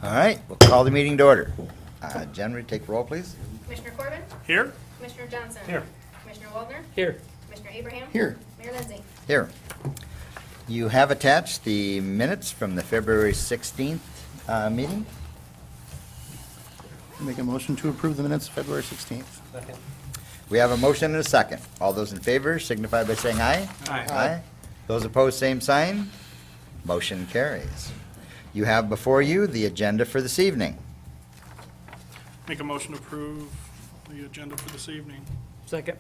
All right, we'll call the meeting to order. Jen, would you take roll, please? Commissioner Corbin? Here? Commissioner Johnson? Here. Commissioner Waldner? Here. Commissioner Abraham? Here. Mayor Lindsay? Here. You have attached the minutes from the February 16th meeting. Make a motion to approve the minutes of February 16th. Second. We have a motion and a second. All those in favor signify by saying aye. Aye. Aye. Those opposed, same sign. Motion carries. You have before you the agenda for this evening. Make a motion to approve the agenda for this evening. Second.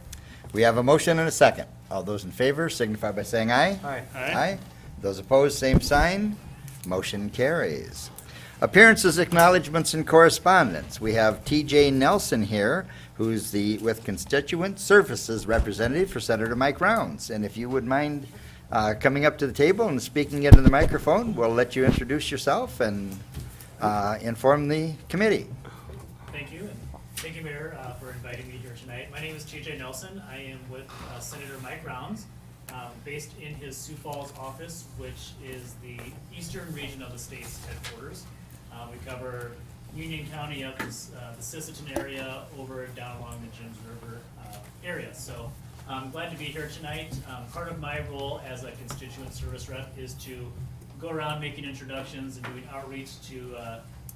We have a motion and a second. All those in favor signify by saying aye. Aye. Aye. Those opposed, same sign. Motion carries. Appearances, acknowledgements, and correspondence. We have T.J. Nelson here, who's the with Constituent Services Representative for Senator Mike Rounds. And if you would mind coming up to the table and speaking into the microphone, we'll let you introduce yourself and inform the committee. Thank you, and thank you, Mayor, for inviting me here tonight. My name is TJ Nelson. I am with Senator Mike Rounds, based in his Sioux Falls office, which is the eastern region of the state's headquarters. We cover Union County up to the Sisseton area, over down along the James River area. So I'm glad to be here tonight. Part of my role as a constituent service rep is to go around making introductions and doing outreach to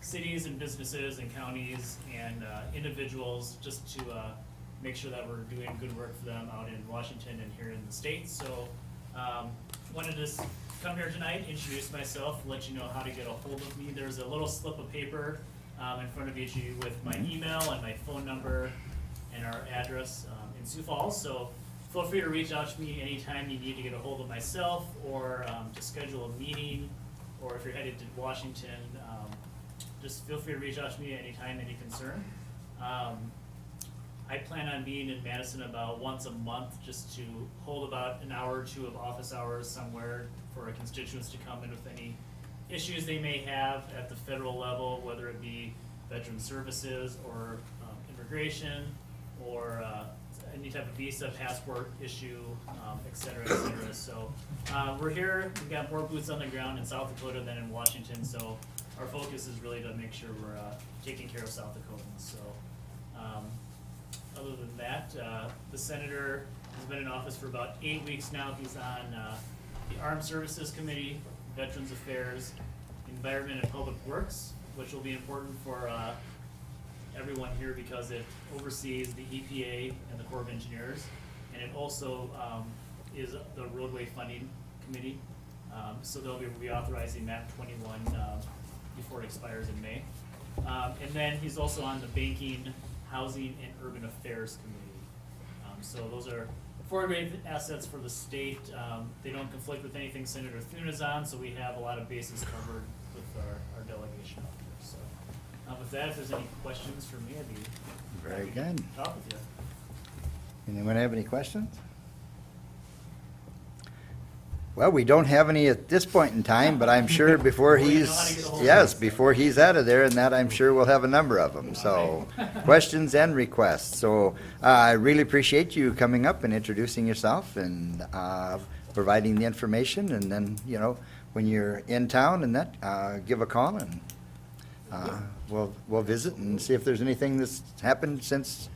cities and businesses and counties and individuals, just to make sure that we're doing good work for them out in Washington and here in the States. So wanted to come here tonight, introduce myself, let you know how to get a hold of me. There's a little slip of paper in front of each of you with my email and my phone number and our address in Sioux Falls. So feel free to reach out to me anytime you need to get a hold of myself, or to schedule a meeting, or if you're headed to Washington, just feel free to reach out to me anytime, any concern. I plan on being in Madison about once a month, just to hold about an hour or two of office hours somewhere for our constituents to come in with any issues they may have at the federal level, whether it be veteran services or immigration, or any type of visa, passport issue, et cetera, et cetera. So we're here, we've got more boots on the ground in South Dakota than in Washington, so our focus is really to make sure we're taking care of South Dakotans. So other than that, the senator has been in office for about 8 weeks now. He's on the Armed Services Committee, Veterans Affairs, Environment and Public Works, which will be important for everyone here because it oversees the EPA and the Corps of Engineers, and it also is the Roadway Funding Committee. So they'll be reauthorizing MAP 21 before it expires in May. And then he's also on the Banking, Housing, and Urban Affairs Committee. So those are four great assets for the state. They don't conflict with anything Senator Thune is on, so we have a lot of bases covered with our delegation out here. So with that, if there's any questions for me, I'd be Very happy to good. talk with you. Anyone have any questions? Well, we don't have any at this point in time, but I'm sure before Well, you know how to get he's, a hold of yes, us. before he's out of there, and that I'm sure we'll have a number of them, so, questions and requests. So, I really appreciate you coming up and introducing yourself and providing the information, and then, you know, when you're in town and that, give a call and we'll visit and see if there's anything that's happened since,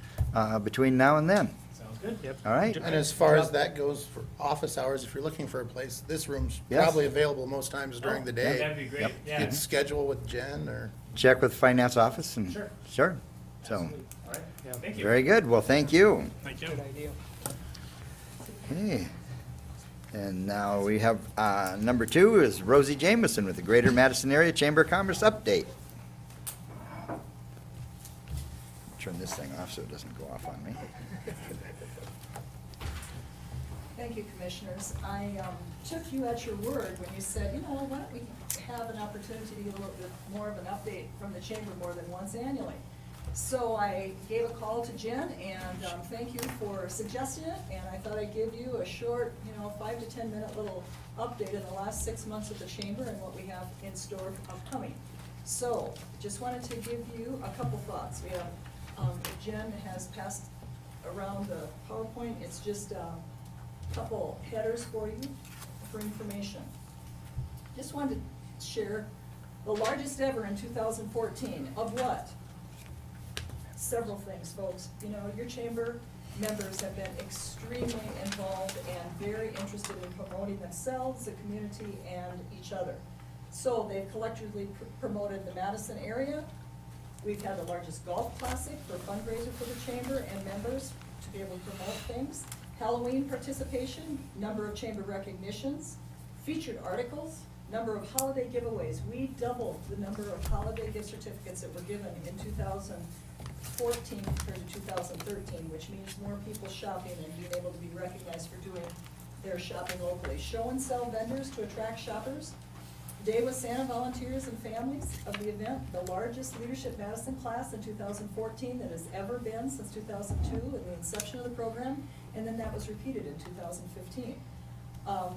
between now and then. Sounds good? Yep. All right? And as far as that goes for office hours, if you're looking for a place, this room's Yes. probably available most times during the day. That'd be great, Yep. yeah. You could schedule with Jen or. Check with finance office and. Sure. Sure. So, Absolutely. All right, thank you. very good. Well, thank you. Thank you. Good idea. Okay. And now we have, number 2 is Rosie Jameson with the Greater Madison Area Chamber of Commerce update. Turn this thing off so it doesn't go off on me. Thank you, Commissioners. I took you at your word when you said, you know, why don't we have an opportunity to get a little bit more of an update from the chamber more than once annually. So I gave a call to Jen, and thank you for suggesting it, and I thought I'd give you a short, 5 to 10 minute little update in the last 6 months of the chamber and what we have in store upcoming. So, just wanted to give you a couple thoughts. We have, Jen has passed around the PowerPoint. It's just couple headers for you for information. Just wanted to share The largest ever in 2014. Of what? Several things, folks. You know, your chamber members have been extremely involved and very interested in promoting themselves, the community, and each other. So they've collectively promoted the Madison area. We've had the largest golf classic for fundraiser for the chamber and members to be able to promote things. Halloween participation, number of chamber recognitions, featured articles, number of holiday giveaways. We doubled the number of holiday gift certificates that were given in 2014 compared to 2013, which means more people shopping and being able to be recognized for doing their shopping locally. Show and sell vendors to attract shoppers. Day with Santa volunteers and families of the event, the largest Leadership Madison class in 2014 that has ever been since 2002 and the inception of the program, and then that was repeated in 2015.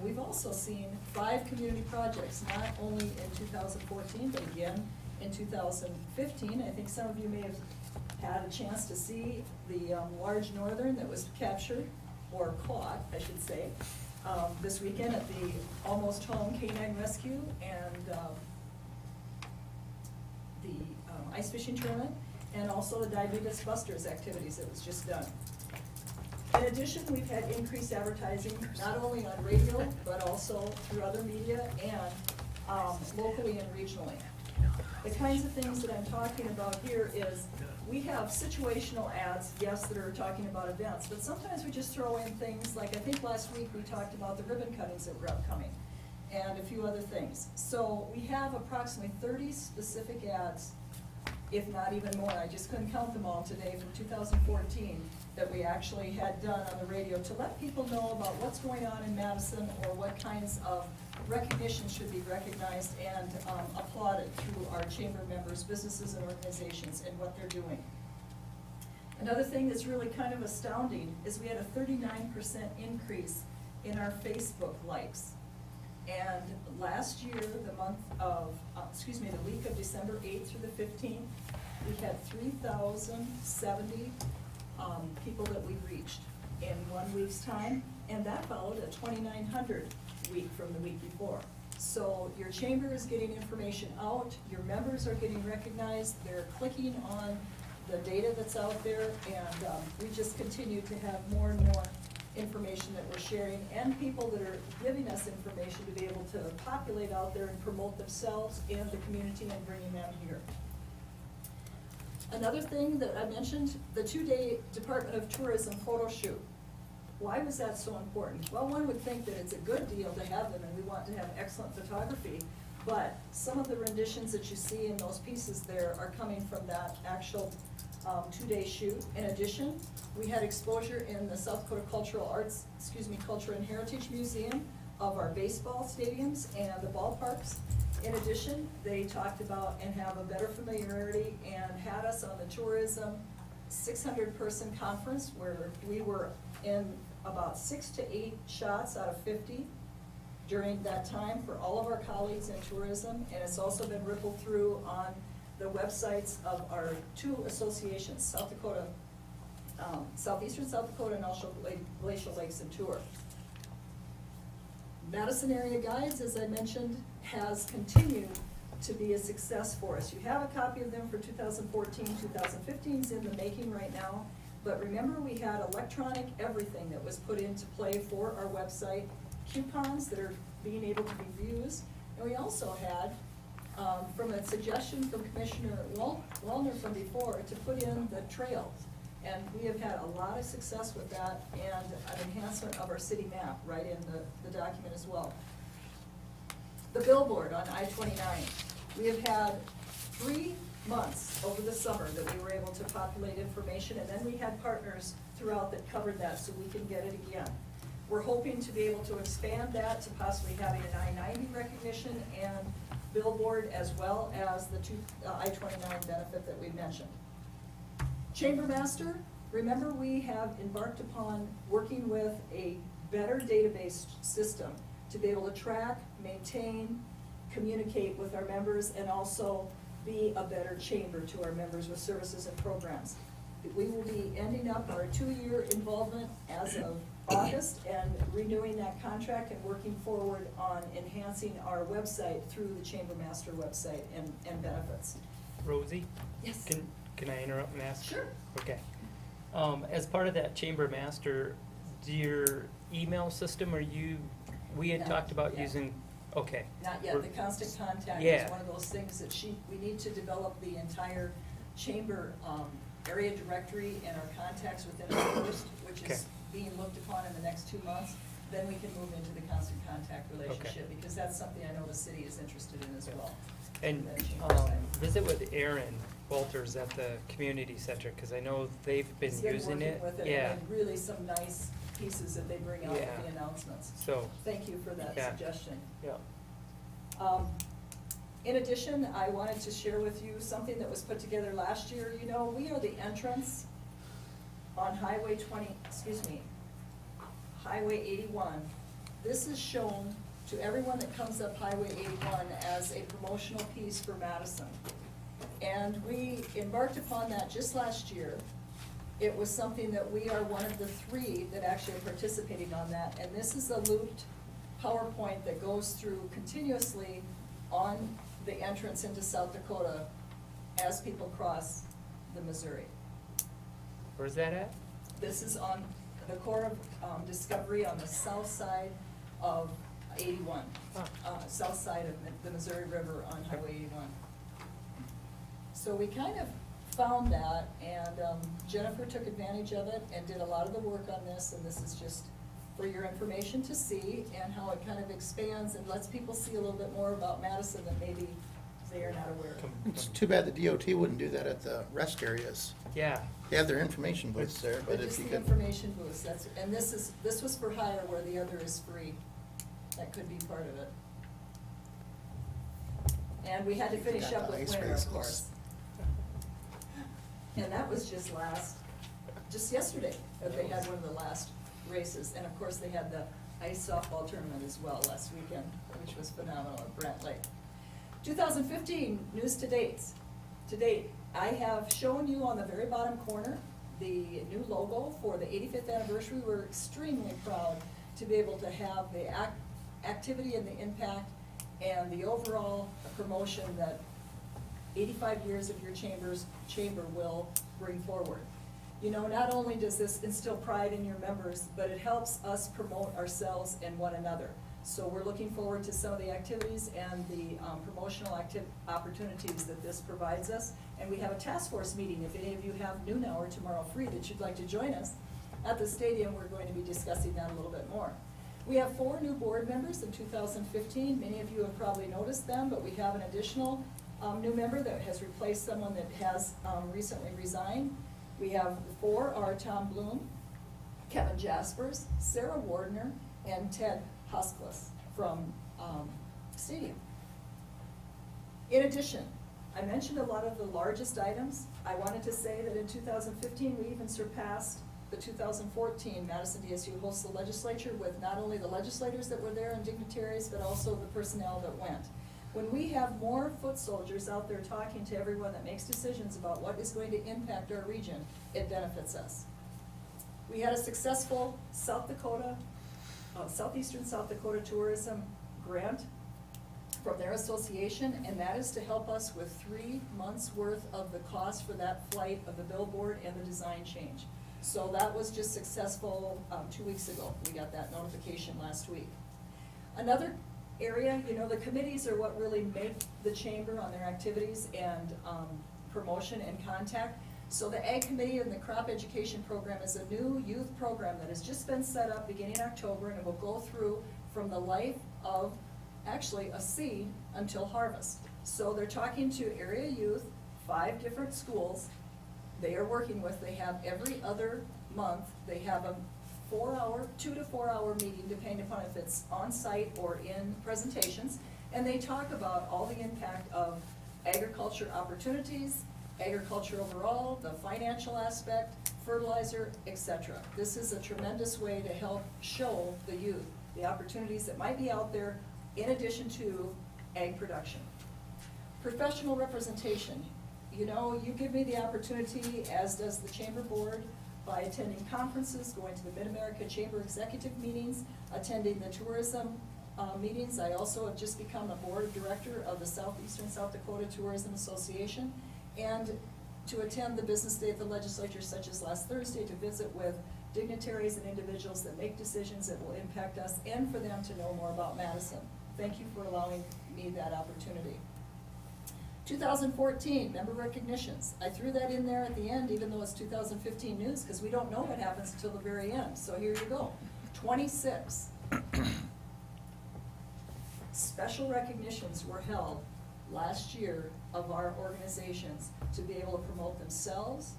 We've also seen 5 community projects, not only in 2014, but again in 2015. I think some of you may have had a chance to see the large northern that was captured, or caught, I should say, this weekend at the Almost Home Canine Rescue and the ice fishing tournament, and also the Diabetes Busters activities that was just done. In addition, we've had increased advertising, not only on radio, but also through other media and locally and regionally. The kinds of things that I'm talking about here is, we have situational ads, yes, that are talking about events, but sometimes we just throw in things like, I think last week we talked about the ribbon cuttings that were upcoming, and a few other things. So we have approximately 30 specific ads, if not even more. I just couldn't count them all today from 2014 that we actually had done on the radio to let people know about what's going on in Madison or what kinds of recognition should be recognized and applauded through our chamber members, businesses and organizations, and what they're doing. Another thing that's really kind of astounding is we had a 39% increase in our Facebook likes. And last year, the week of December 8th through the 15th, we had 3,070 people that we reached in 1 week's time, and that followed a 2,900 week from the week before. So your chamber is getting information out, your members are getting recognized, they're clicking on the data that's out there, and we just continue to have more and more information that we're sharing, and people that are giving us information to be able to populate out there and promote themselves and the community and bringing them here. Another thing that I mentioned, the 2-day Department of Tourism photo shoot. Why was that so important? Well, one would think that it's a good deal to have them and we want to have excellent photography, but some of the renditions that you see in those pieces there are coming from that actual 2-day shoot. In addition, we had exposure in the South Dakota Culture and Heritage Museum of our baseball stadiums and the ballparks. In addition, they talked about and have a better familiarity and had us on the tourism 600-person conference where we were in about 6 to 8 shots out of 50 during that time for all of our colleagues in tourism, and it's also been rippled through on the websites of our 2 associations, Southeastern South Dakota and also Glacial Lakes and Tour. Madison Area Guides, as I mentioned, has continued to be a success for us. You have a copy of them for 2014, 2015 is in the making right now, but remember we had electronic everything that was put into play for our website, coupons that are being able to be used, and we also had, from a suggestion from Commissioner Wallner from before, to put in the trails. And we have had a lot of success with that and an enhancement of our city map right in the document as well. The billboard on I-29. We have had 3 months over the summer that we were able to populate information, and then we had partners throughout that covered that so we can get it again. We're hoping to be able to expand that to possibly having an I-90 recognition and billboard as well as the I-29 benefit that we mentioned. Chamber Master, remember we have embarked upon working with a better database system to be able to track, maintain, communicate with our members, and also be a better chamber to our members with services and programs. We will be ending up our 2-year involvement as of August and renewing that contract and working forward on enhancing our website through the Chamber Master website and benefits. Rosie, Yes. can I interrupt and ask? Sure. Okay. As part of that Chamber Master, do your email system, we had Not talked about yet. using, okay. Not yet, We're- the constant contact Yeah. is one of those things that we need to develop the entire chamber, area directory and our contacts within it first, which Okay. is being looked upon in the next 2 months. Then we can move into the constant contact relationship, because that's something I know the city is interested in as well. And That chamber side. visit with Aaron Walters at the community center, because I know they've been He's using working it. with it, Yeah, and really some nice pieces that they bring out with Yeah. the announcements. so, Thank you for that Yeah. suggestion. yeah. In addition, I wanted to share with you something that was put together last year. You know, we are the entrance on Highway 81. This is shown to everyone that comes up Highway 81 as a promotional piece for Madison. And we embarked upon that just last year. It was something that we are one of the 3 that actually are participating on that. And this is a looped PowerPoint that goes through continuously on the entrance into South Dakota as people cross the Missouri. Where's that at? This is on the core of Discovery on the south side of 81, south side of the Missouri River on Highway 81. So we kind of found that, and Jennifer took advantage of it and did a lot of the work on this, and this is just for your information to see, and how it kind of expands and lets people see a little bit more about Madison that maybe they are not aware of. It's too bad the DOT wouldn't do that at the rest areas. Yeah, They have their information booths there, But but if just you the could. information booths, and this was for hire where the other is free. That could be part of it. And we had to finish Forgot up the with ice winter, of races. course. And that was just yesterday, that they had one of the last races. And of course, they had the ice softball tournament as well last weekend, which was phenomenal at Brant Lake. 2015, news to dates. To date, I have shown you on the very bottom corner the new logo for the 85th anniversary. We're extremely proud to be able to have the activity and the impact and the overall promotion that 85 years of your chamber will bring forward. You know, not only does this instill pride in your members, but it helps us promote ourselves and one another. So we're looking forward to some of the activities and the promotional opportunities that this provides us. And we have a task force meeting, if any of you have noon hour tomorrow free that you'd like to join us. At the stadium, we're going to be discussing that a little bit more. We have 4 new board members in 2015. Many of you have probably noticed them, but we have an additional new member that has replaced someone that has recently resigned. We have 4 are Tom Bloom, Kevin Jaspers, Sarah Wardner, and Ted Huskless from Stadium. In addition, I mentioned a lot of the largest items. I wanted to say that in 2015, we even surpassed the 2014 Madison DSU hosts the legislature with not only the legislators that were there and dignitaries, but also the personnel that went. When we have more foot soldiers out there talking to everyone that makes decisions about what is going to impact our region, it benefits us. We had a successful Southeastern South Dakota Tourism grant from their association, and that is to help us with 3 months' worth of the cost for that flight of the billboard and the design change. So that was just successful 2 weeks ago. We got that notification last week. Another area, you know, the committees are what really make the chamber on their activities and promotion and contact. So the Ag Committee and the Crop Education Program is a new youth program that has just been set up beginning October, and it will go through from the life of actually a seed until harvest. So they're talking to area youth, 5 different schools they are working with. They have every other month, they have a 2 to 4 hour meeting, depending upon if it's on-site or in presentations. And they talk about all the impact of agriculture opportunities, agriculture overall, the financial aspect, fertilizer, etc. This is a tremendous way to help show the youth the opportunities that might be out there in addition to ag production. Professional representation. You know, you give me the opportunity, as does the chamber board, by attending conferences, going to the Mid-America Chamber executive meetings, attending the tourism meetings. I also have just become a board director of the Southeastern South Dakota Tourism Association, and to attend the business day of the legislature, such as last Thursday, to visit with dignitaries and individuals that make decisions that will impact us, and for them to know more about Madison. Thank you for allowing me that opportunity. 2014, member recognitions. I threw that in there at the end, even though it's 2015 news, because we don't know what happens until the very end. So here you go. 26 special recognitions were held last year of our organizations to be able to promote themselves,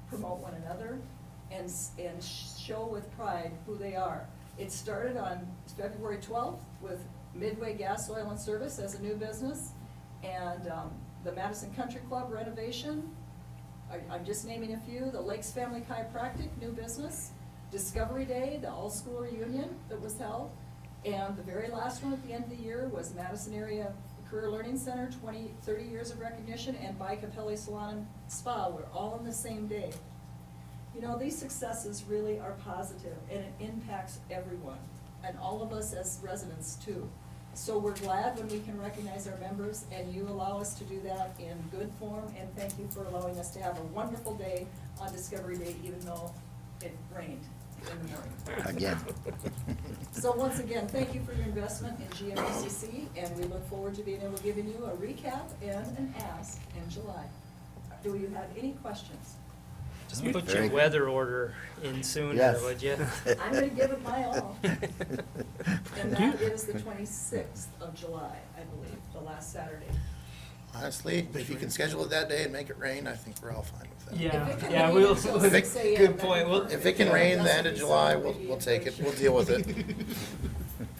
promote one another, and show with pride who they are. It started on February 12th with Midway Gas, Oil, and Service as a new business, and the Madison Country Club renovation. I'm just naming a few. The Lakes Family Chiropractic, new business. Discovery Day, the all-school reunion that was held. And the very last one at the end of the year was Madison Area Career Learning Center, 30 years of recognition, and by Capelli Salon and Spa. We're all on the same day. You know, these successes really are positive, and it impacts everyone, and all of us as residents too. So we're glad when we can recognize our members, and you allow us to do that in good form, and thank you for allowing us to have a wonderful day on Discovery Day, even though it rained in the morning. Again. So once again, thank you for your investment in GMACC, and we look forward to being able to giving you a recap and an ask in July. Do you have any questions? Just Very put your good. weather order in sooner, Yes. would you? I'm gonna give it my all. And that is the 26th of July, I believe, the last Saturday. Honestly, if you can schedule it that day and make it rain, I think we're all fine with that. Yeah, If it can yeah, rain we'll, until If it- 6 a.m., good that'd point. be We'll- perfect. If it can rain the end of That's July, what we we'll take it, said. we'll deal with it.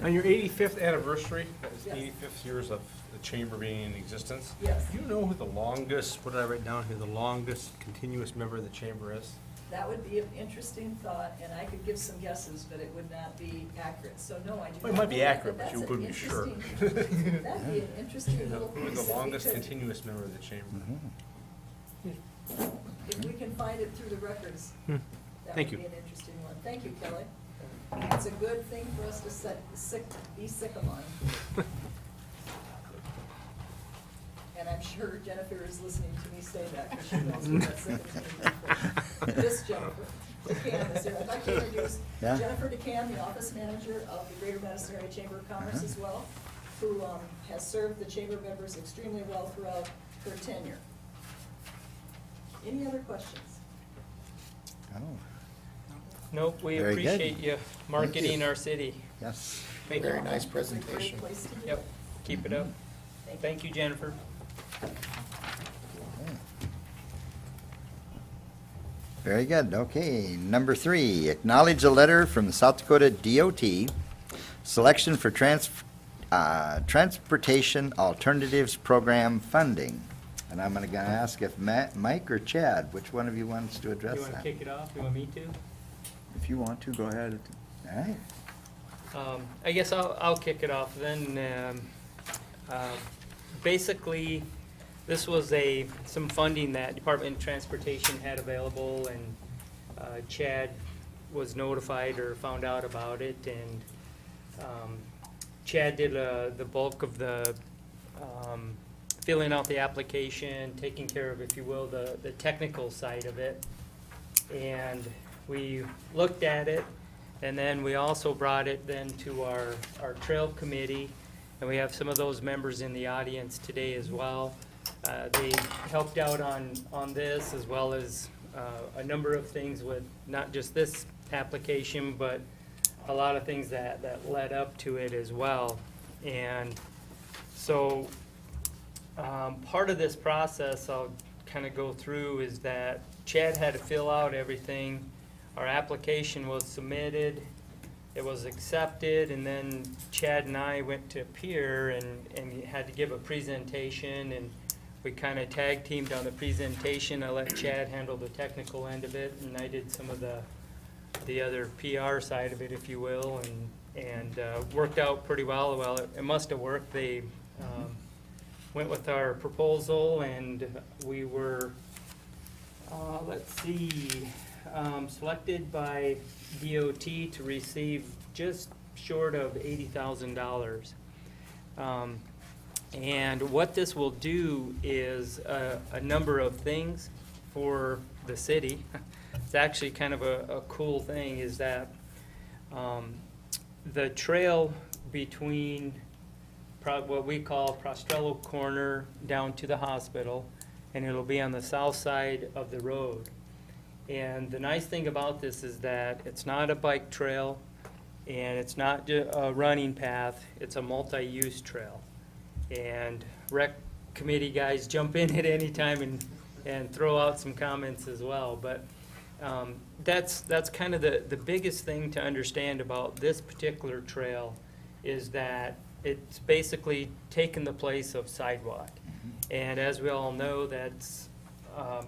On your 85th anniversary, that was Yes. 85th years of the chamber being in existence. Yes, Do you know who the longest, what did I write down here, the longest continuous member of the chamber is? that would be an interesting thought, and I could give some guesses, but it would not be accurate. So no, I do not. Well, it might be know that, accurate, but you that's wouldn't an be sure. interesting- That'd be an interesting little Who is piece. the if we longest could- continuous member of the chamber? If we can find it through the records, that would Thank be you. an interesting one. Thank you, Kelly. It's a good thing for us to be sick of on. And I'm sure Jennifer is listening to me say that, because she knows what that second thing is. This Jennifer DeCam is here. I'd like to introduce Yeah. Jennifer DeCam, the office manager of the Greater Madison Area Chamber of Commerce as well, who has served the chamber members extremely well throughout her tenure. Any other questions? Oh, Nope, we Very good. appreciate you marketing our city. yes. Thank you. Very nice It's a great presentation. place to do Yep, it. keep it up. Thank you, Jennifer. Very good. Okay, number 3, acknowledge a letter from the South Dakota DOT, selection for Transportation Alternatives Program funding. And I'm gonna ask if Mike or Chad, which one of you wants to address You want to that? kick it off? You want me to? If you want to, go ahead. All right. I guess I'll kick it off then. Basically, this was some funding that Department of Transportation had available, and Chad was notified or found out about it, and Chad did the bulk of the filling out the application, taking care of, if you will, the technical side of it. And we looked at it, and then we also brought it then to our trail committee, and we have some of those members in the audience today as well. They helped out on this, as well as a number of things with not just this application, but a lot of things that led up to it as well. And so part of this process I'll kind of go through is that Chad had to fill out everything. Our application was submitted, it was accepted, and then Chad and I went to Pier and had to give a presentation, and we kind of tag teamed on the presentation. I let Chad handle the technical end of it, and I did some of the other PR side of it, if you will, and worked out pretty well. Well, it must have worked. They went with our proposal, and we were, let's see, selected by DOT to receive just short of $80,000. And what this will do is a number of things for the city. It's actually kind of a cool thing, is that the trail between what we call Prostrello Corner down to the hospital, and it'll be on the south side of the road. And the nice thing about this is that it's not a bike trail, and it's not a running path, it's a multi-use trail. And rec committee guys jump in at any time and throw out some comments as well. But that's kind of the biggest thing to understand about this particular trail, is that it's basically taken the place of sidewalk. And as we all know, that's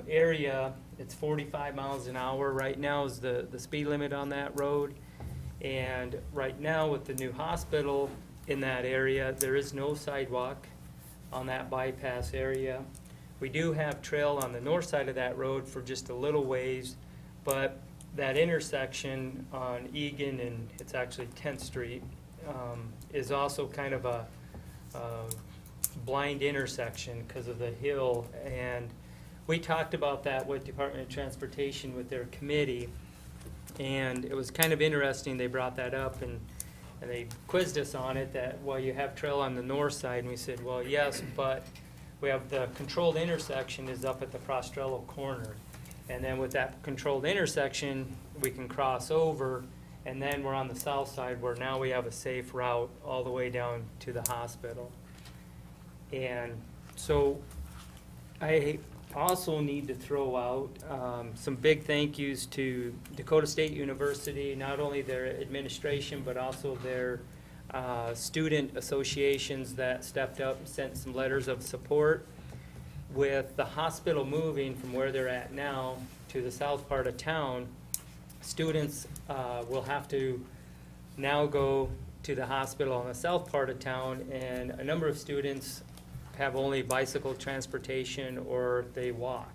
area, it's 45 miles an hour right now is the speed limit on that road. And right now with the new hospital in that area, there is no sidewalk on that bypass area. We do have trail on the north side of that road for just a little ways, but that intersection on Egan, and it's actually 10th Street, is also kind of a blind intersection because of the hill. And we talked about that with Department of Transportation with their committee, and it was kind of interesting. They brought that up and they quizzed us on it, that, well, you have trail on the north side, and we said, well, yes, but we have the controlled intersection is up at the Prostrello Corner. And then with that controlled intersection, we can cross over, and then we're on the south side where now we have a safe route all the way down to the hospital. And so I also need to throw out some big thank yous to Dakota State University, not only their administration, but also their student associations that stepped up and sent some letters of support. With the hospital moving from where they're at now to the south part of town, students will have to now go to the hospital on the south part of town, and a number of students have only bicycle transportation or they walk.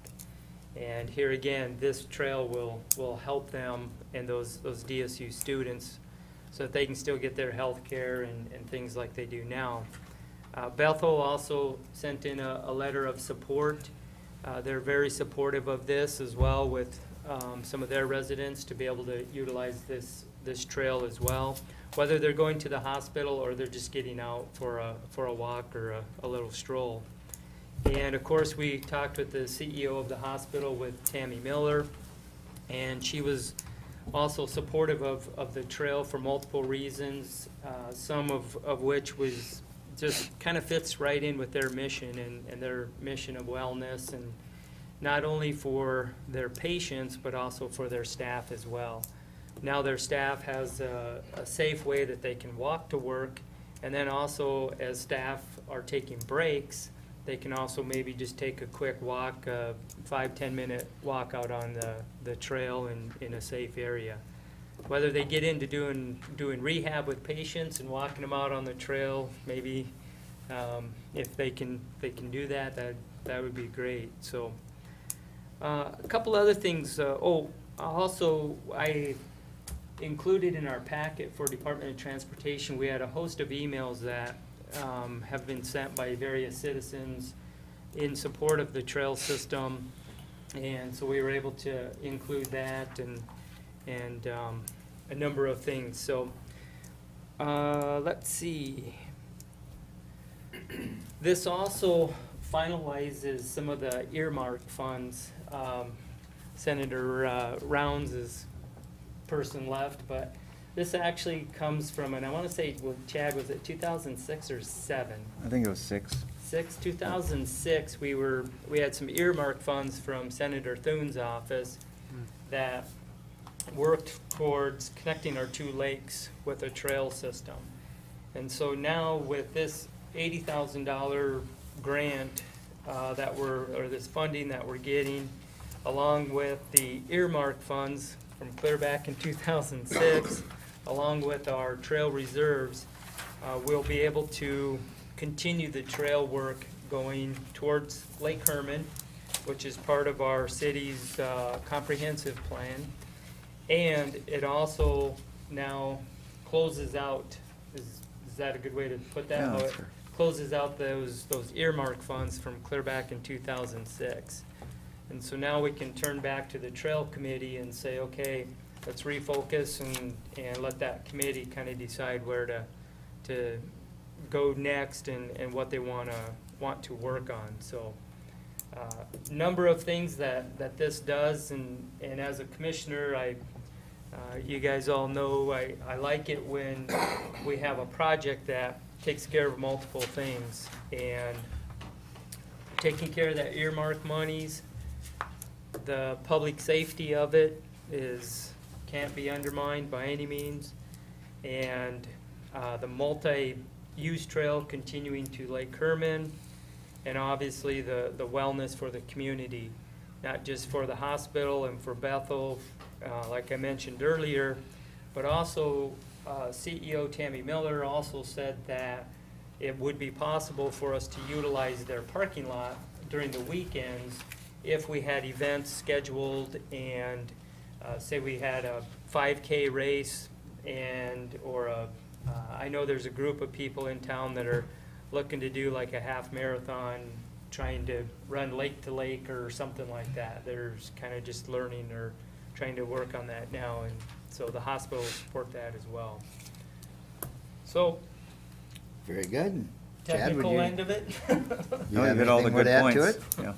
And here again, this trail will help them and those DSU students so that they can still get their health care and things like they do now. Bethel also sent in a letter of support. They're very supportive of this as well, with some of their residents to be able to utilize this trail as well, whether they're going to the hospital or they're just getting out for a walk or a little stroll. And of course, we talked with the CEO of the hospital, with Tammy Miller, and she was also supportive of the trail for multiple reasons, some of which was just kind of fits right in with their mission and their mission of wellness, and not only for their patients, but also for their staff as well. Now their staff has a safe way that they can walk to work, and then also as staff are taking breaks, they can also maybe just take a quick walk, 5-10 minute walk out on the trail in a safe area. Whether they get into doing rehab with patients and walking them out on the trail, maybe if they can do that would be great. So a couple other things. Also I included in our packet for Department of Transportation, we had a host of emails that have been sent by various citizens in support of the trail system, and so we were able to include that and a number of things. So let's see. This also finalizes some of the earmark funds. Senator Rounds' person left, but this actually comes from, and I want to say, well, Chad, was it 2006 or 7? I think it was 6. 2006, we had some earmark funds from Senator Thune's office that worked towards connecting our two lakes with a trail system. And so now with this $80,000 grant or this funding that we're getting, along with the earmark funds from clear back in 2006, along with our trail reserves, we'll be able to continue the trail work going towards Lake Herman, which is part of our city's comprehensive plan. And it also now closes out, is that a good way to put that? Yeah, How that's it fair. Closes out those earmark funds from clear back in 2006. And so now we can turn back to the trail committee and say, okay, let's refocus and let that committee kind of decide where to go next and what they want to work on. So, number of things that this does, and as a commissioner, you guys all know, I like it when we have a project that takes care of multiple things, and taking care of that earmark monies, the public safety of it can't be undermined by any means, and the multi-use trail continuing to Lake Herman, and obviously the wellness for the community, not just for the hospital and for Bethel, like I mentioned earlier, but also CEO Tammy Miller also said that it would be possible for us to utilize their parking lot during the weekends if we had events scheduled and say we had a 5K race or I know there's a group of people in town that are looking to do like a half marathon, trying to run lake to lake or something like that. They're kind of just learning or trying to work on that now, and so the hospital will support that as well. So, Very good. Chad, would technical you, end of it? you No, have hit all the anything more good to add points. to it? Yeah.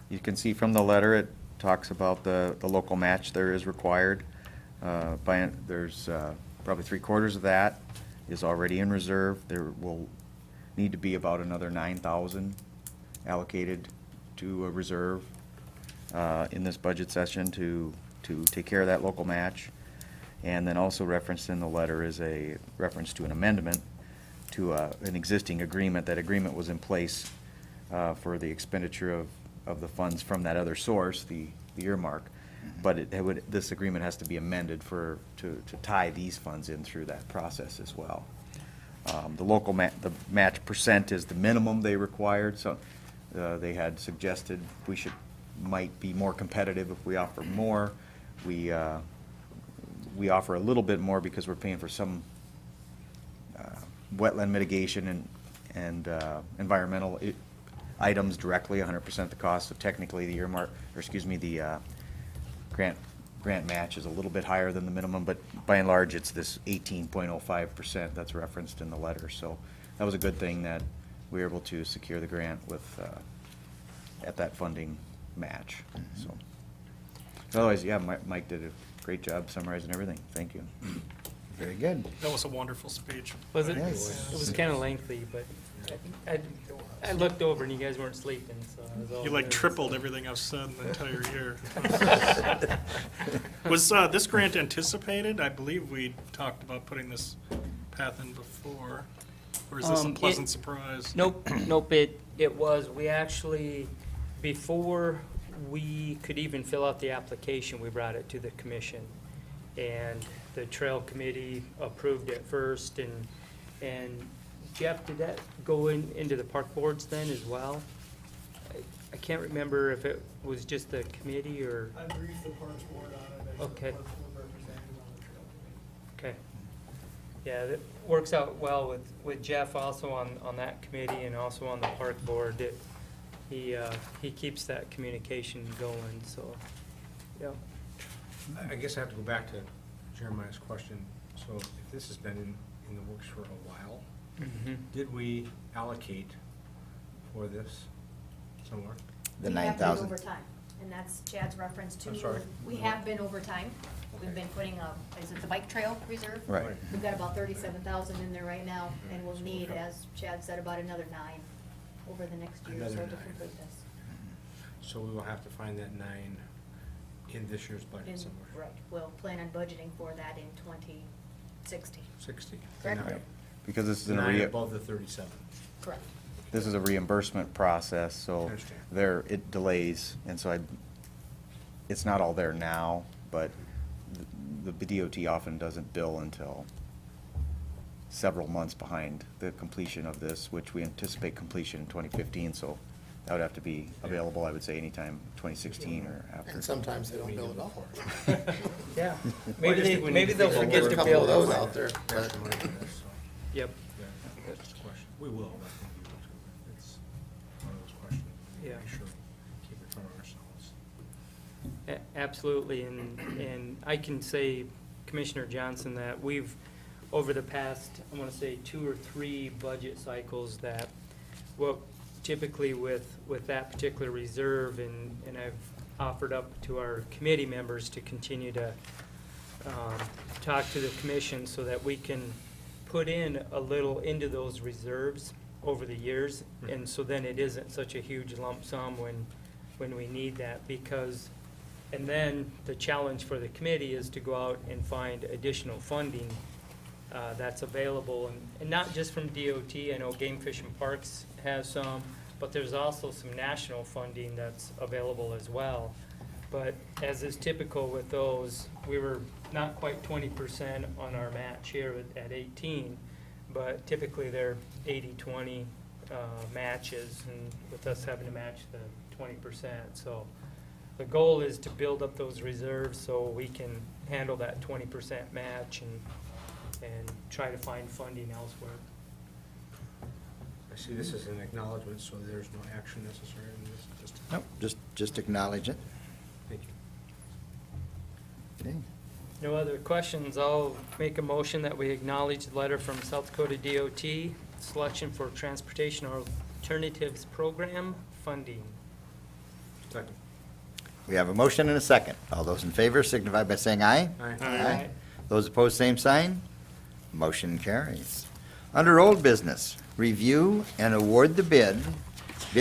You can see from the letter, it talks about the local match there is required. There's probably 3/4 of that is already in reserve. There will need to be about another 9,000 allocated to a reserve in this budget session to take care of that local match. And then also referenced in the letter is a reference to an amendment to an existing agreement. That agreement was in place for the expenditure of the funds from that other source, the earmark. But this agreement has to be amended to tie these funds in through that process as well. The match percent is the minimum they required, so they had suggested might be more competitive if we offer more. We offer a little bit more because we're paying for some wetland mitigation and environmental items directly, 100% the cost. So technically, the grant match is a little bit higher than the minimum, but by and large, it's this 18.05% that's referenced in the letter. So that was a good thing that we were able to secure the grant at that funding match. So otherwise, yeah, Mike did a great job summarizing everything. Thank you. Very good. That was a wonderful speech. Was it? Yes. It was kind of lengthy, but I looked over and you guys weren't sleeping, so I was all You like good. tripled everything I've said in the entire year. Was this grant anticipated? I believe we talked about putting this path in before. Or is this a pleasant surprise? Nope, it was, we actually, before we could even fill out the application, we brought it to the commission. And the trail committee approved it first, and Jeff, did that go into the park boards then as well? I can't remember if it was just the committee or, I briefed the Parks Board on it. Okay. Parks Board representative on the trail committee. okay. Yeah, that works out well with Jeff also on that committee and also on the park board. He keeps that communication going, so, yeah. I guess I have to go back to Jeremiah's question. So if this has been in the works for a while, did we allocate for this somewhere? The We have been 9,000. over time, and that's Chad's reference to. I'm sorry? We have been over time. We've Okay. been putting is it the bike trail reserve? Right. We've got about 37,000 in there right now, and we'll So need, we've got- as Chad said, about another 9 over the next year or so Another to 9. complete this. So we will have to find that 9 in this year's budget And, somewhere. right, we'll plan on budgeting for that in 2060. 60. Correct? Nine- Because this is Nine above the 37. Correct. this is a reimbursement process, I so understand. it delays, and so it's not all there now, but the DOT often doesn't bill until several months behind the completion of this, which we anticipate completion in 2015, so That would have to be available, I would say, anytime 2016 or after. And sometimes they don't bill at all. Yeah. Well, I just think we need Maybe to they'll think forget over There's a to couple bill of those us. out there, but Extra money for this, so, Yep, yeah, that's just a question. We will, I think we will too. It's one of those questions. We need to Yeah. Make sure we keep it from ourselves. Absolutely, and I can say, Commissioner Johnson, that we've, over the past, I want to say, 2 or 3 budget cycles, that, well, typically with that particular reserve, and I've offered up to our committee members to continue to talk to the commission so that we can put in a little into those reserves over the years, and so then it isn't such a huge lump sum when we need that, because, and then the challenge for the committee is to go out and find additional funding that's available, and not just from DOT. I know Game Fish and Parks has some, but there's also some national funding that's available as well. But as is typical with those, we were not quite 20% on our match here at 18, but typically they're 80-20 matches, and with us having to match the 20%. So the goal is to build up those reserves so we can handle that 20% match and try to find funding elsewhere. I see this as an acknowledgement, so there's no action necessary in this, just, Nope, just acknowledge it. thank you. Okay. No other questions, I'll make a motion that we acknowledge the letter from South Dakota DOT, selection for Transportation Alternatives Program funding. Second. We have a motion and a second. All those in favor signify by saying aye. Aye. Those opposed, same sign. Motion carries. Under old business, review and award the bid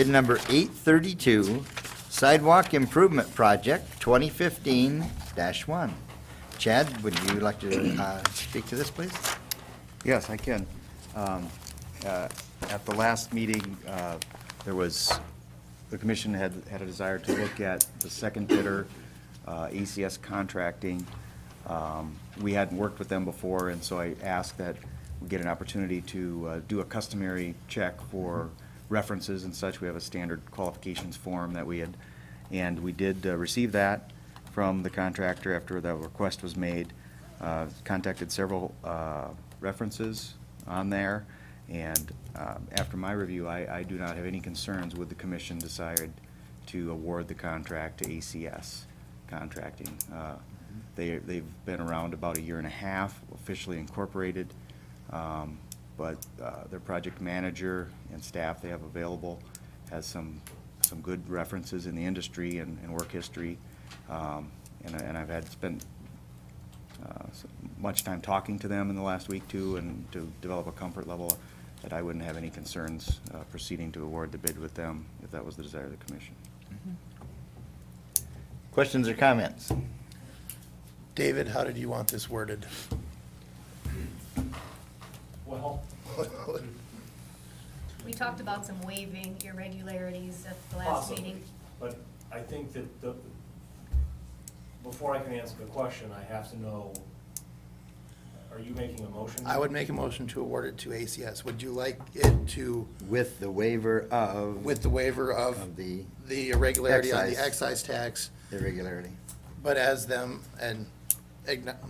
number 832, Sidewalk Improvement Project 2015-1. Chad, would you like to speak to this, please? Yes, I can. At the last meeting, the commission had a desire to look at the second bidder, ACS Contracting. We hadn't worked with them before, and so I asked that we get an opportunity to do a customary check for references and such. We have a standard qualifications form that we had, and we did receive that from the contractor after the request was made. Contacted several references on there, and after my review, I do not have any concerns with the commission decided to award the contract to ACS Contracting. They've been around about a year and a half, officially incorporated, but their project manager and staff they have available has some good references in the industry and work history. And I've had spent much time talking to them in the last week too, and to develop a comfort level that I wouldn't have any concerns proceeding to award the bid with them if that was the desire of the commission. Questions or comments? David, how did you want this worded? Well, We talked about some waiving irregularities at the last Possibly, meeting. but I think that before I can answer the question, I have to know, are you making a motion? I would make a motion to award it to ACS. Would you like it to, With the waiver of? with the waiver Of of the the irregularity on the Excise. excise tax, irregularity. but as them, and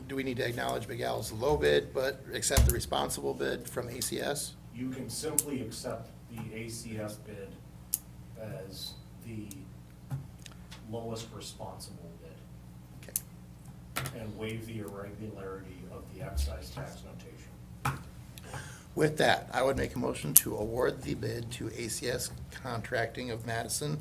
do we need to acknowledge McGall's low bid, but accept the responsible bid from ACS? You can simply accept the ACS bid as the lowest responsible bid Okay. and waive the irregularity of the excise tax notation. With that, I would make a motion to award the bid to ACS Contracting of Madison,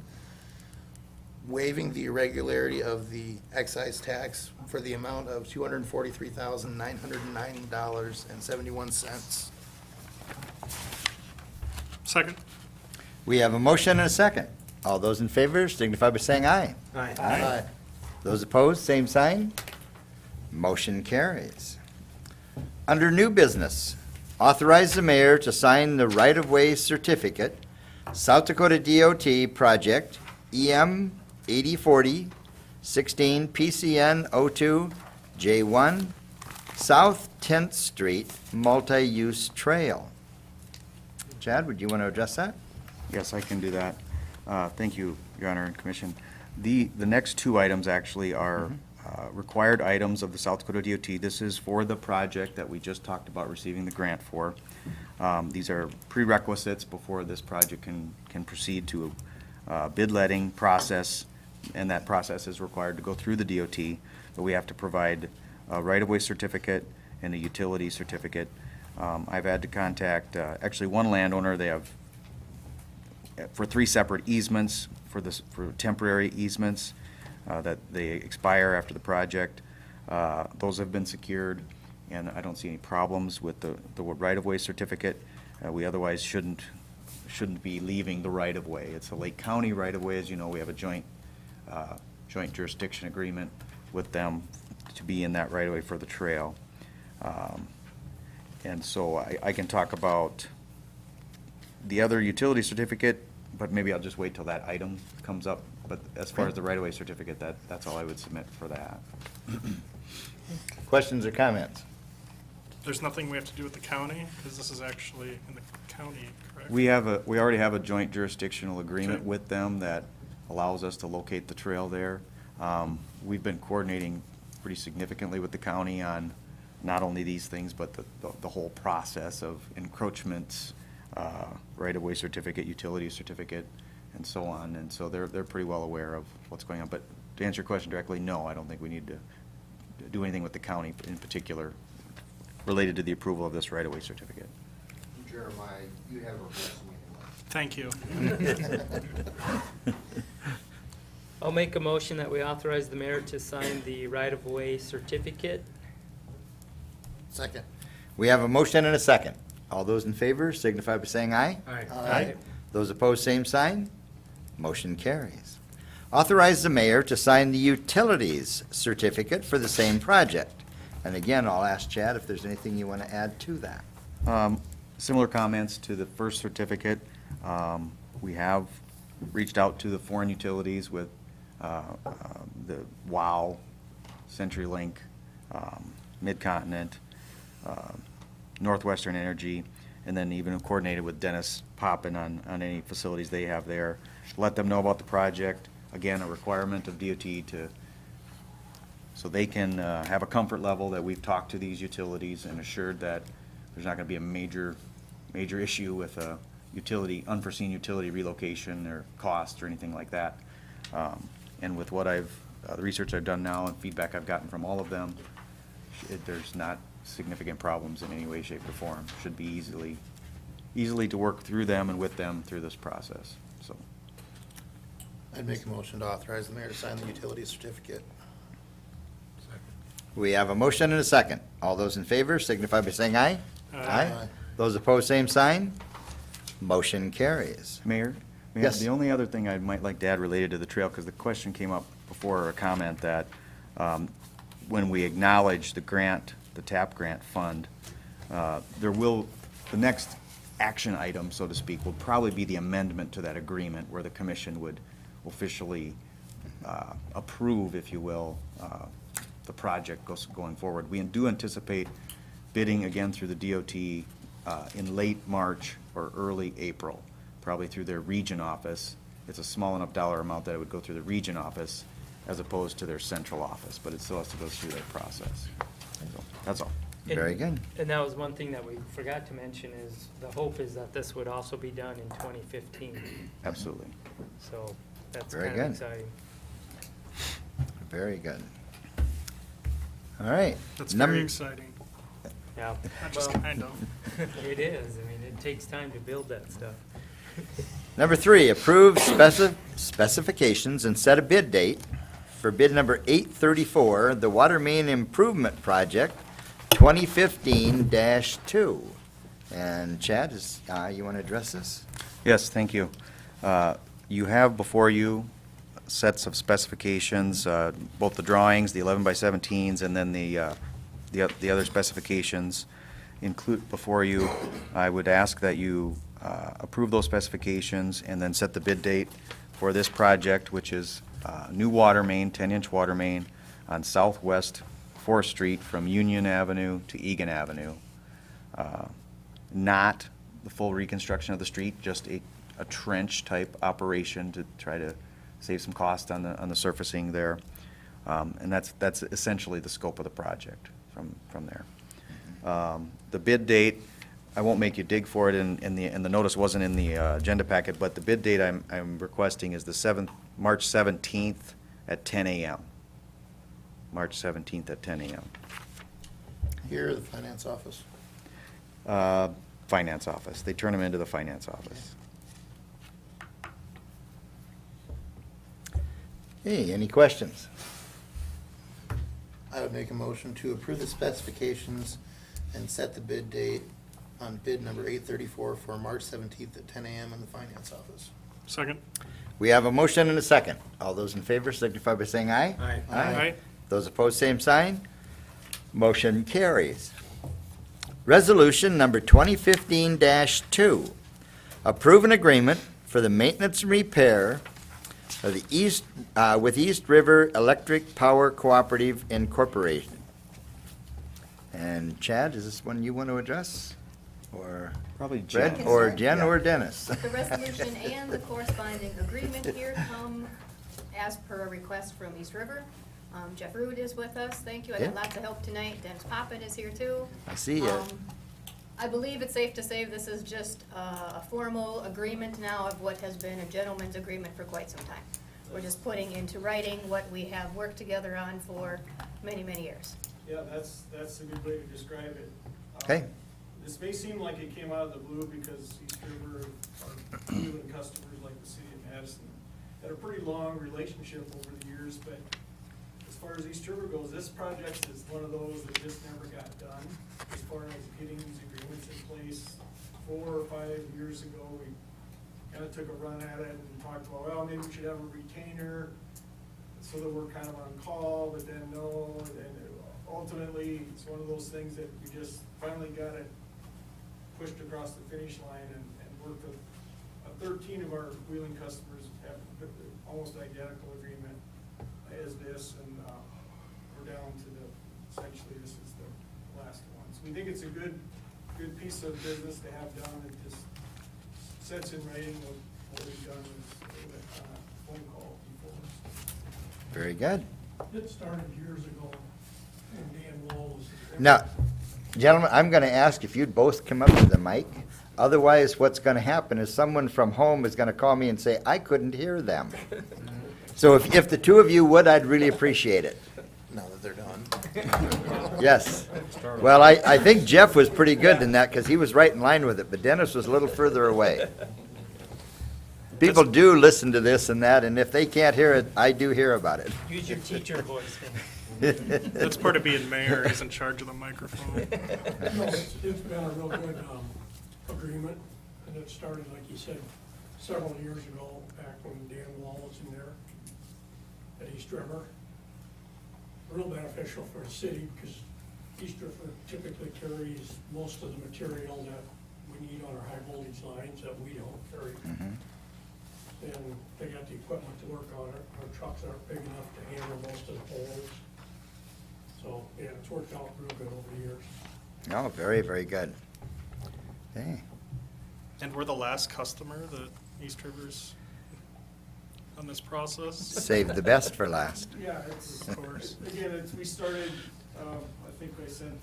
waiving the irregularity of the excise tax for the amount of $243,909.71. Second? We have a motion and a second. All those in favor signify by saying aye. Aye. Those opposed, same sign. Motion carries. Under new business, authorize the mayor to sign the right-of-way certificate, South Dakota DOT project EM 8040 16 PCN 02 J1 South 10th Street multi-use trail. Chad, would you want to address that? Yes, I can do that. Thank you, Your Honor and Commission. The next two items actually are required items of the South Dakota DOT. This is for the project that we just talked about receiving the grant for. These are prerequisites before this project can proceed to a bid letting process, and that process is required to go through the DOT. But we have to provide a right-of-way certificate and a utility certificate. I've had to contact, actually one landowner. They have for 3 separate easements, for temporary easements that they expire after the project. Those have been secured, and I don't see any problems with the right-of-way certificate. We otherwise shouldn't be leaving the right-of-way. It's a Lake County right-of-way. As you know, we have a joint jurisdiction agreement with them to be in that right-of-way for the trail. And so I can talk about the other utility certificate, but maybe I'll just wait till that item comes up. But as far as the right-of-way certificate, that's all I would submit for that. Questions or comments? There's nothing we have to do with the county, because this is actually in the county, correct? We already have a joint jurisdictional agreement Okay. with them that allows us to locate the trail there. We've been coordinating pretty significantly with the county on not only these things, but the whole process of encroachments, right-of-way certificate, utility certificate, and so on. And so they're pretty well aware of what's going on. But to answer your question directly, no, I don't think we need to do anything with the county in particular related to the approval of this right-of-way certificate. Jeremiah, you have a resume. Thank you. I'll make a motion that we authorize the mayor to sign the right-of-way certificate. Second. We have a motion and a second. All those in favor signify by saying aye. Aye. Those opposed, same sign. Motion carries. Authorize the mayor to sign the utilities certificate for the same project. And again, I'll ask Chad if there's anything you want to add to that. Similar comments to the first certificate. We have reached out to the foreign utilities with the WOW, CenturyLink, Midcontinent, Northwestern Energy, and then even coordinated with Dennis Poppin on any facilities they have there. Let them know about the project. Again, a requirement of DOT so they can have a comfort level that we've talked to these utilities and assured that there's not going to be a major issue with a unforeseen utility relocation or cost or anything like that. And with what the research I've done now and feedback I've gotten from all of them, there's not significant problems in any way, shape, or form. Should be easily to work through them and with them through this process, so. I'd make a motion to authorize the mayor to sign the utility certificate. We have a motion and a second. All those in favor signify by saying aye. Aye. Those opposed, same sign. Motion carries. Mayor? Yes. The only other thing I might like to add related to the trail, because the question came up before, or a comment, that when we acknowledge the grant, the TAP grant fund, the next action item, so to speak, will probably be the amendment to that agreement where the commission would officially approve, if you will, the project going forward. We do anticipate bidding again through the DOT in late March or early April, probably through their region office. It's a small enough dollar amount that it would go through the region office as opposed to their central office, but it still has to go through their process. So, that's all. Very good. And that was one thing that we forgot to mention is the hope is that this would also be done in 2015. Absolutely. So that's Very kind of good. exciting. Very good. All right. That's Number- very exciting. Yeah. Not just Well, kind of. it is. I mean, it takes time to build that stuff. Number 3, approve specifications and set a bid date for bid number 834, the Water Main Improvement Project 2015-2. And Chad, you want to address this? Yes, thank you. You have before you sets of specifications, both the drawings, the 11 by 17s, and then the other specifications include before you. I would ask that you approve those specifications and then set the bid date for this project, which is new water main, 10-inch water main on Southwest 4th Street from Union Avenue to Egan Avenue. Not the full reconstruction of the street, just a a trench-type operation to try to save some cost on the surfacing there. And that's essentially the scope of the project from there. The bid date, I won't make you dig for it, and the notice wasn't in the agenda packet, but the bid date I'm requesting is March 17th at 10 a.m. March 17th at 10 a.m. Here, the finance office. Finance office. They turn them into the finance office. Hey, any questions? I would make a motion to approve the specifications and set the bid date on bid number 834 for March 17th at 10 a.m. in the finance office. Second? We have a motion and a second. All those in favor signify by saying aye. Aye. Aye. Those opposed, same sign. Motion carries. Resolution number 2015-2. Approve an agreement for the maintenance and repair of the with East River Electric Power Cooperative Incorporated. And Chad, is this one you want to address? Or Probably Brett, Jen. or Jen, or Dennis? The resolution and the corresponding agreement here come as per a request from East River. Jeff Root is with us, thank you, I got Yeah. lots of help tonight, Dennis Poppin is here too. I see you. I believe it's safe to say this is just a formal agreement now of what has been a gentleman's agreement for quite some time. We're just putting into writing what we have worked together on for many, many years. Yeah, that's a good way to describe it. Okay. This may seem like it came out of the blue because East River are Cleveland customers like the city of Madison. Had a pretty long relationship over the years, but as far as East River goes, this project is one of those that just never got done. As far as getting these agreements in place, 4 or 5 years ago, we kind of took a run at it and talked about, well, maybe we should have a retainer so that we're kind of on call, but then no, and then ultimately, it's one of those things that we just finally got it pushed across the finish line and worked with 13 of our wheeling customers have almost identical agreement as this, and we're down to essentially this is the last one. So we think it's a good piece of business to have done. It just sets in writing what we've done with phone call before. Very good. It started years ago, and Dan Wall was. Now, gentlemen, I'm going to ask if you'd both come up to the mic. Otherwise, what's going to happen is someone from home is going to call me and say, I couldn't hear them. So if the two of you would, I'd really appreciate it. Now that they're done. Yes. Well, I think Jeff was pretty good in that because he was right in line with it, but Dennis was a little further away. People do listen to this and that, and if they can't hear it, I do hear about it. Use your teacher voice. That's part of being mayor, he's in charge of the microphone. No, it's been a real good agreement, and it started, like you said, several years ago, back when Dan Wall was in there at East River. Real beneficial for the city, because East River typically carries most of the material that we need on our high voltage lines that we don't carry. And they got the equipment to work on it, our trucks aren't big enough to handle most of the poles. So, yeah, it's worked out real good over the years. Oh, very, very good. Okay. And we're the last customer that East River's on this process? Save the best for last. Yeah, it's, of course, again, we started, I think I sent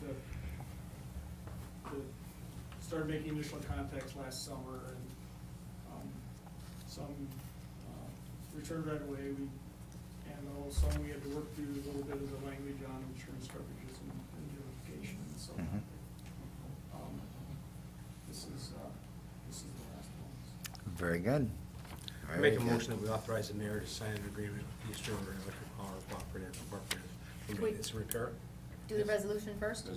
started making initial contacts last summer, and some returned right away. Some we had to work through a little bit of the language on insurance coverages and indemnification, so. This is the last one. Very good. I make a motion that we authorize the mayor to sign an agreement with East River Electric Power Cooperative Incorporated for Wait. maintenance and repair. Do the resolution first?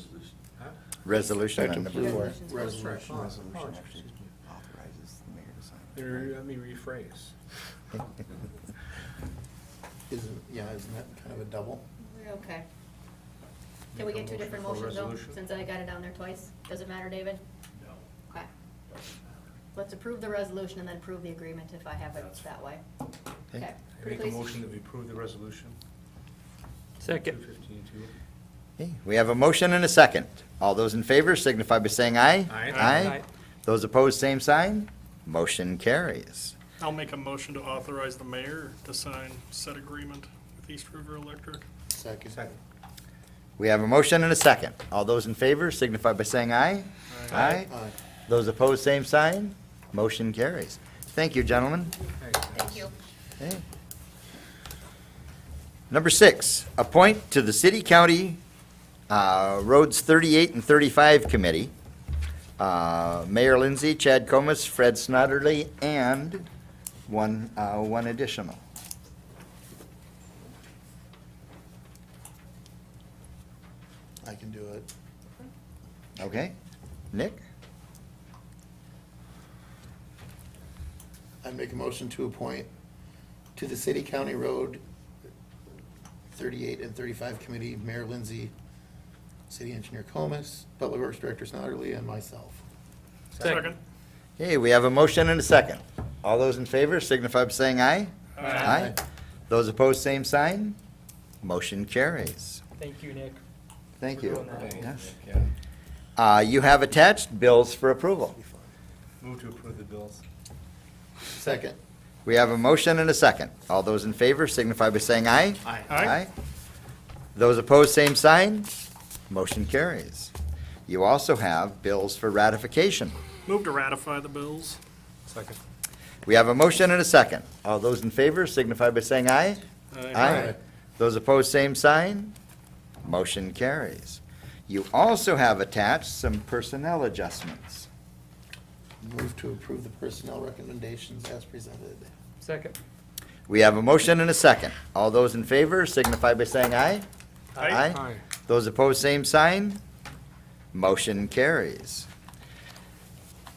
Huh? Resolution on the Resolution. floor. Resolution. Resolution actually authorizes the mayor to sign. There, let me rephrase. Isn't that kind of a double? Okay. Can we Make a get two different motion for motions though, resolution. since I got it down there twice? Does it matter, David? No. Okay. Let's approve the resolution and then approve the agreement if I have it that way. Okay. I Pretty make a please? motion that we approve the resolution. Second. 215-2. Okay, we have a motion and a second. All those in favor signify by saying aye. Aye. Aye. Those opposed, same sign. Motion carries. I'll make a motion to authorize the mayor to sign said agreement with East River Electric. Second. Second. We have a motion and a second. All those in favor signify by saying aye. Aye. Aye. Those opposed, same sign. Motion carries. Thank you, gentlemen. Thank you. Okay. Number 6, appoint to the City-County Roads 38 and 35 Committee, Mayor Lindsay, Chad Comas, Fred Snodderly, and one additional. I can do it. Okay? Nick? I make a motion to appoint to the City County Road 38 and 35 Committee, Mayor Lindsay, City Engineer Comas, Public Works Director Snodderly, and myself. Second. Okay, we have a motion and a second. All those in favor signify by saying aye. Aye. Those opposed, same sign. Motion carries. Thank you, Nick. Thank For you. doing that. Yes. You have attached bills for approval. Move to approve the bills. Second. We have a motion and a second. All those in favor signify by saying aye. Aye. Those opposed, same sign. Motion carries. You also have bills for ratification. Move to ratify the bills. Second. We have a motion and a second. All those in favor signify by saying aye. Aye. Those opposed, same sign. Motion carries. You also have attached some personnel adjustments. Move to approve the personnel recommendations as presented. Second. We have a motion and a second. All those in favor signify by saying aye. Aye. Aye. Those opposed, same sign. Motion carries.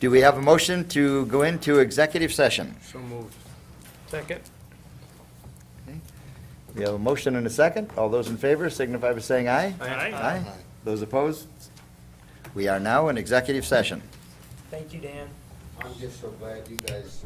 Do we have a motion to go into executive session? So moved. Second. We have a motion and a second. All those in favor signify by saying aye. Aye. Those opposed? We are now in executive session. Thank you, Dan. I'm just so glad you guys